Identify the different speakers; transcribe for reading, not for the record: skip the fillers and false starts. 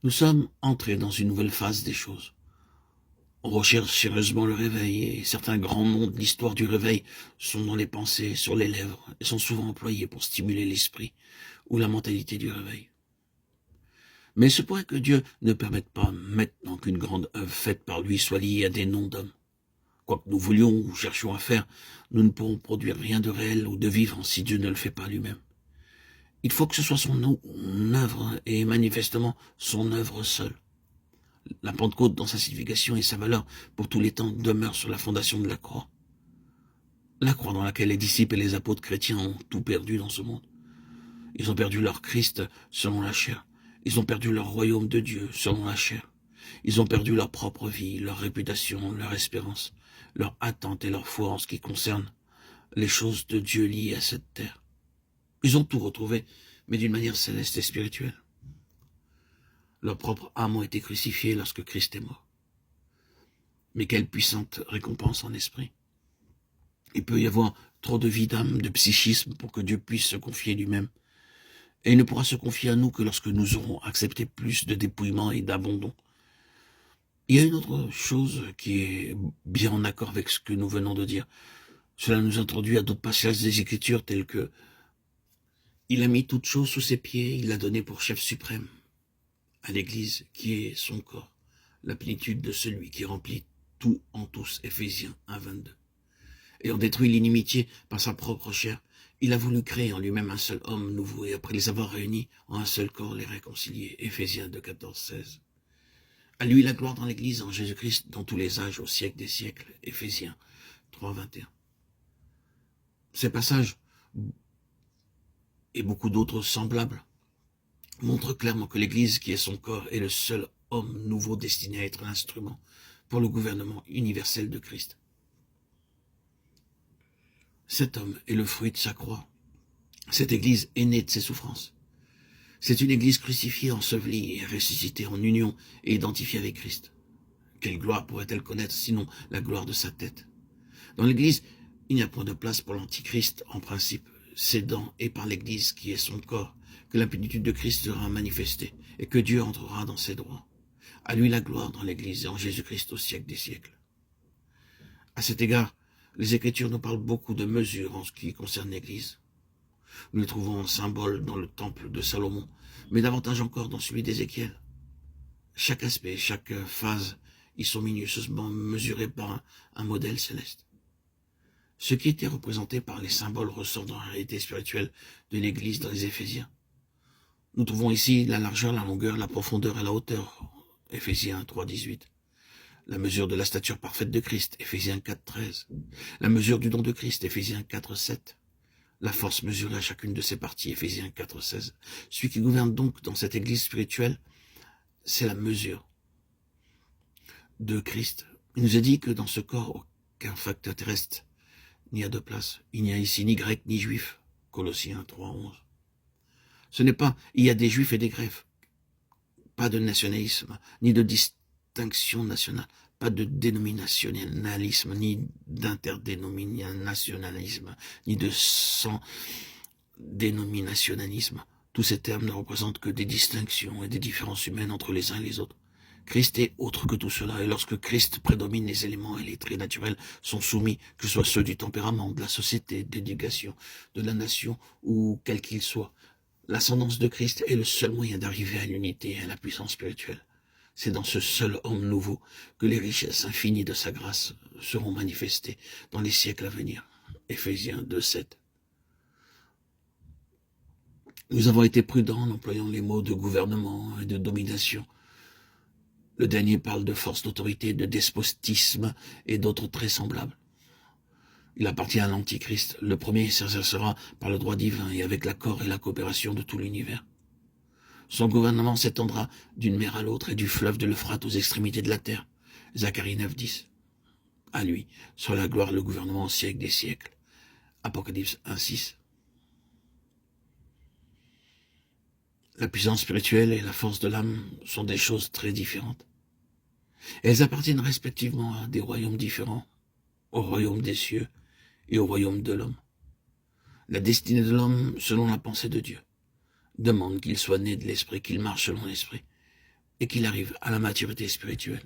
Speaker 1: Nous sommes entrés dans une nouvelle phase des choses. On recherche sérieusement le réveil, et certains grands noms de l'histoire du réveil sont dans les pensées, sur les lèvres, et sont souvent employés pour stimuler l'esprit ou la mentalité du réveil. Mais il se pourrait que Dieu ne permette pas maintenant qu'une grande œuvre faite par lui soit liée à des noms d'hommes. Quoi que nous voulions ou cherchions à faire, nous ne pourrons produire rien de réel ou de vivant si Dieu ne le fait pas lui-même. Il faut que ce soit son œuvre et manifestement son œuvre seule. La Pentecôte, dans sa signification et sa valeur pour tous les temps, demeure sur la fondation de la croix. La croix dans laquelle les disciples et les apôtres chrétiens ont tout perdu dans ce monde. Ils ont perdu leur Christ selon la chair. Ils ont perdu leur royaume de Dieu selon la chair. Ils ont perdu leur propre vie, leur réputation, leur espérance, leur attente et leur foi en ce qui concerne les choses de Dieu liées à cette terre. Ils ont tout retrouvé, mais d'une manière céleste et spirituelle. Leur propre âme ont été crucifiées lorsque Christ est mort. Mais quelle puissante récompense en esprit. Il peut y avoir trop de vie d'âme, de psychisme pour que Dieu puisse se confier lui-même. Et il ne pourra se confier à nous que lorsque nous aurons accepté plus de dépouillement et d'abandon. Il y a une autre chose qui est bien en accord avec ce que nous venons de dire. Cela nous introduit à d'autres passages des Écritures tels que « Il a mis toute chose sous ses pieds, il l'a donné pour chef suprême à l'Église qui est son corps, la plénitude de celui qui remplit tout en tous. » Éphésiens 1, 22. Ayant détruit l'inimitié par sa propre chair, il a voulu créer en lui-même un seul homme nouveau et après les avoir réunis en un seul corps, les réconcilier. Éphésiens 2, 14, 16. À lui la gloire dans l'Église, en Jésus-Christ, dans tous les âges, au siècle des siècles. Éphésiens 3, 21. Ces passages, et beaucoup d'autres semblables, montrent clairement que l'Église, qui est son corps, est le seul homme nouveau destiné à être l'instrument pour le gouvernement universel de Christ. Cet homme est le fruit de sa croix. Cette Église est née de ses souffrances. C'est une Église crucifiée, ensevelie et ressuscitée en union et identifiée avec Christ. Quelle gloire pourrait-elle connaître sinon la gloire de sa tête? Dans l'Église, il n'y a point de place pour l'Antichrist en principe. C'est dans et par l'Église qui est son corps que la plénitude de Christ sera manifestée et que Dieu entrera dans ses droits. À lui la gloire dans l'Église et en Jésus-Christ au siècle des siècles. À cet égard, les Écritures nous parlent beaucoup de mesures en ce qui concerne l'Église. Nous les trouvons en symbole dans le temple de Salomon, mais davantage encore dans celui d'Ézéchiel. Chaque aspect, chaque phase y sont minutieusement mesurés par un modèle céleste. Ce qui était représenté par les symboles ressort dans la réalité spirituelle de l'Église dans les Éphésiens. Nous trouvons ici la largeur, la longueur, la profondeur et la hauteur. Éphésiens 3, 18. La mesure de la stature parfaite de Christ. Éphésiens 4, 13. La mesure du don de Christ. Éphésiens 4, 7. La force mesurée à chacune de ses parties. Éphésiens 4, 16. Celui qui gouverne donc dans cette Église spirituelle, c'est la mesure de Christ. Il nous a dit que dans ce corps, aucun facteur terrestre n'y a de place. Il n'y a ici ni grec ni juif. Colossiens 3, 11. Ce n'est pas, il y a des juifs et des grecs. Pas de nationalisme, ni de distinction nationale. Pas de dénominationnalisme, ni d'interdénominationnalisme, ni de sans-dénominationnalisme. Tous ces termes ne représentent que des distinctions et des différences humaines entre les uns et les autres. Christ est autre que tout cela, et lorsque Christ prédomine, les éléments et les traits naturels sont soumis, que ce soit ceux du tempérament, de la société, de l'éducation, de la nation, ou quel qu'il soit. L'ascendance de Christ est le seul moyen d'arriver à l'unité et à la puissance spirituelle. C'est dans ce seul homme nouveau que les richesses infinies de sa grâce seront manifestées dans les siècles à venir. Éphésiens 2, 7. Nous avons été prudents en employant les mots de gouvernement et de domination. Le dernier parle de force d'autorité, de despotisme et d'autres traits semblables. Il appartient à l'Antichrist. Le premier s'exercera par le droit divin et avec l'accord et la coopération de tout l'univers. Son gouvernement s'étendra d'une mer à l'autre et du fleuve de l'Euphrate aux extrémités de la terre. Zacharie 9, 10. À lui soit la gloire, le gouvernement au siècle des siècles. Apocalypse 1, 6. La puissance spirituelle et la force de l'âme sont des choses très différentes. Elles appartiennent respectivement à des royaumes différents, au royaume des cieux et au royaume de l'homme. La destinée de l'homme, selon la pensée de Dieu, demande qu'il soit né de l'esprit, qu'il marche selon l'esprit, et qu'il arrive à la maturité spirituelle.